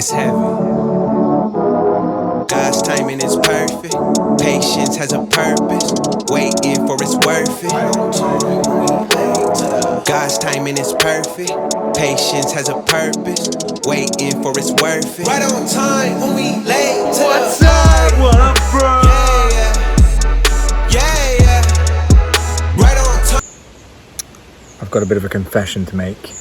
It's heavy. God's timing is perfect. Patience has a purpose. Waiting for it's worth it. God's timing is perfect. Patience has a purpose. Waiting for it's worth it. Right on time when we late to What's the up? What up, bro? Yeah. Right on time. I've got a bit of a confession to make.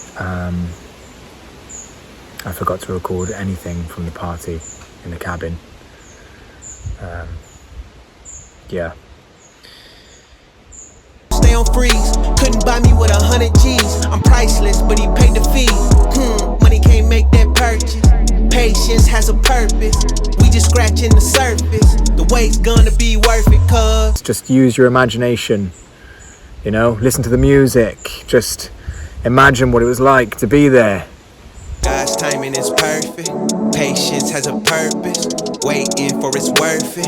I forgot to record anything from the party in the cabin. Yeah. Stay on freeze. Couldn't buy me with 100 G's. I'm priceless, but he paid the fee. Money can't make that purchase. Patience has a purpose. We just scratching the surface. The wait's gonna be worth it, cuz. Just use your imagination. You know, listen to the music. Just imagine what it was like to be there. God's timing is perfect. Patience has a purpose. Waiting for it's worth it.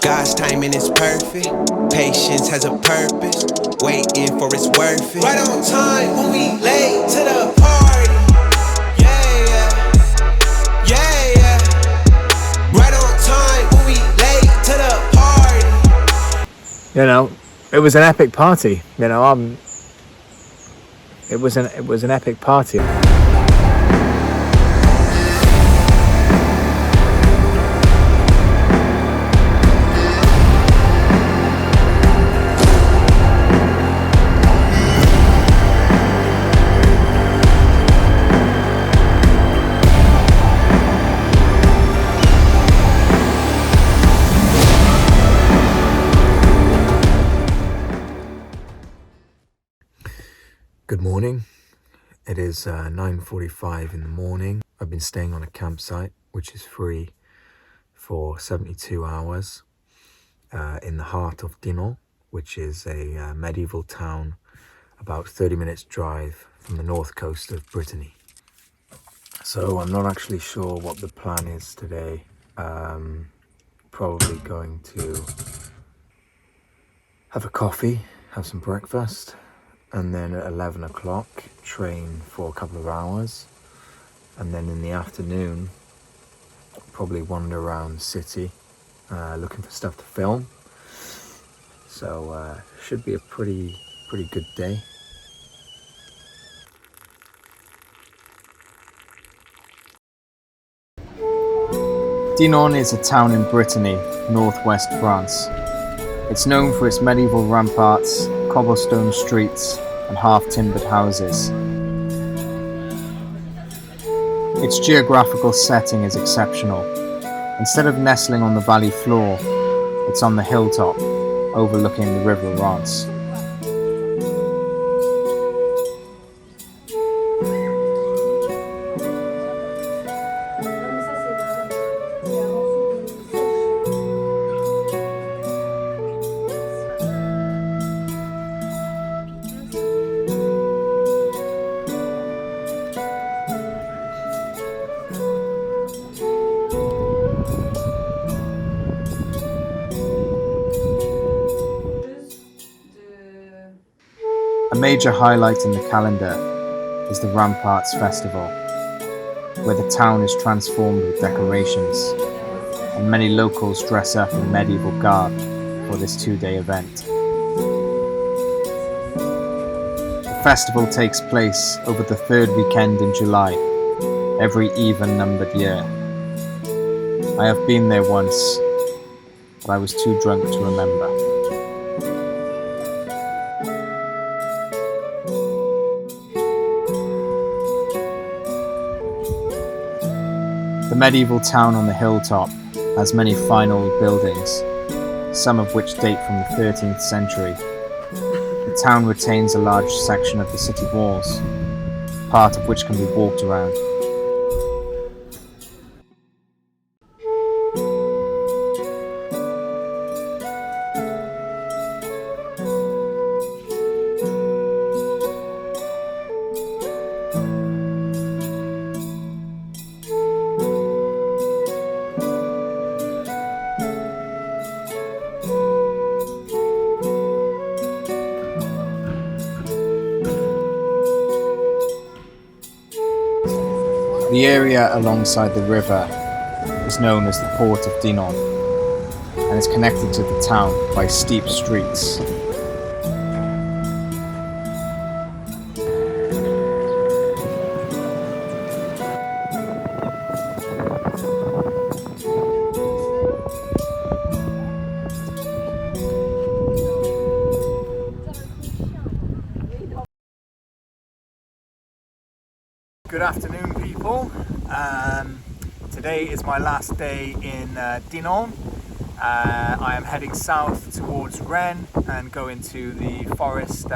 God's timing is perfect. Patience has a purpose. Waiting for it's worth it. Right on time when we late to the party. Yeah. Right on time when we late to the party. You know, it was an epic party. You know, it was an epic party. Good morning. It is 9:45 in the morning. I've been staying on a campsite which is free for 72 hours in the heart of Dinan, which is a medieval town about 30 minutes drive from the north coast of Brittany. So I'm not actually sure what the plan is today. Probably going to have a coffee, have some breakfast, and then at 11 o'clock train for a couple of hours, and then in the afternoon probably wander around the city looking for stuff to film. So should be a pretty good day. Dinan is a town in Brittany, northwest France. It's known for its medieval ramparts, cobblestone streets, and half-timbered houses. Its geographical setting is exceptional. Instead of nestling on the valley floor, it's on the hilltop, overlooking the River Rance. A major highlight in the calendar is the Ramparts Festival, where the town is transformed with decorations, and many locals dress up in medieval garb for this two-day event. The festival takes place over the third weekend in July, every even-numbered year. I have been there once, but I was too drunk to remember. The medieval town on the hilltop has many fine old buildings, some of which date from the 13th century. The town retains a large section of the city walls, part of which can be walked around. The area alongside the river is known as the Port of Dinan and is connected to the town by steep streets. Good afternoon, people. Today is my last day in Dinan. I am heading south towards Rennes and going to the forest,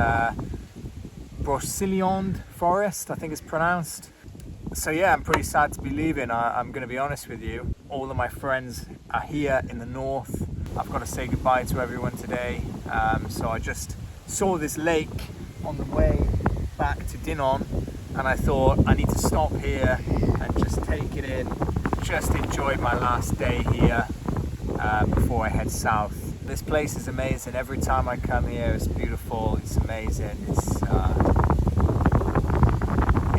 Brocéliande forest, I think it's pronounced. So yeah, I'm pretty sad to be leaving. I'm going to be honest with you. All of my friends are here in the north. I've got to say goodbye to everyone today. So I just saw this lake on the way back to Dinan, and I thought I need to stop here and just take it in, just enjoy my last day here before I head south. This place is amazing. Every time I come here, it's beautiful, it's amazing.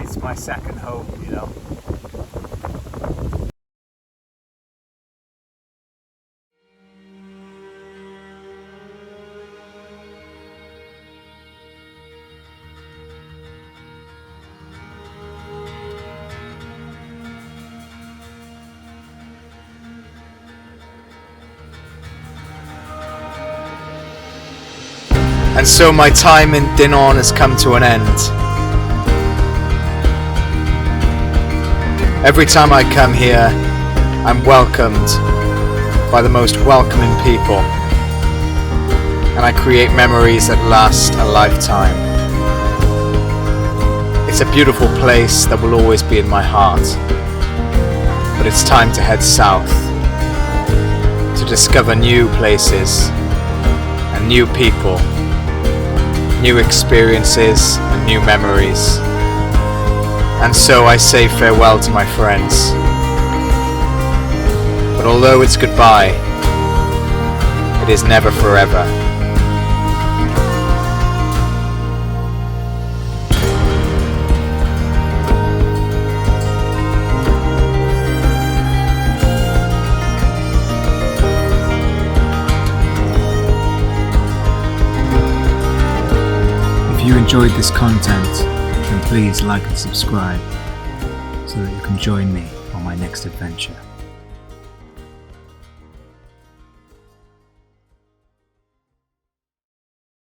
It's my second home, you know. And so my time in Dinan has come to an end. Every time I come here, I'm welcomed by the most welcoming people, and I create memories that last a lifetime. It's a beautiful place that will always be in my heart, but it's time to head south, to discover new places and new people, new experiences and new memories. And so I say farewell to my friends. But although it's goodbye, it is never forever. If you enjoyed this content, then please like and subscribe so that you can join me on my next adventure.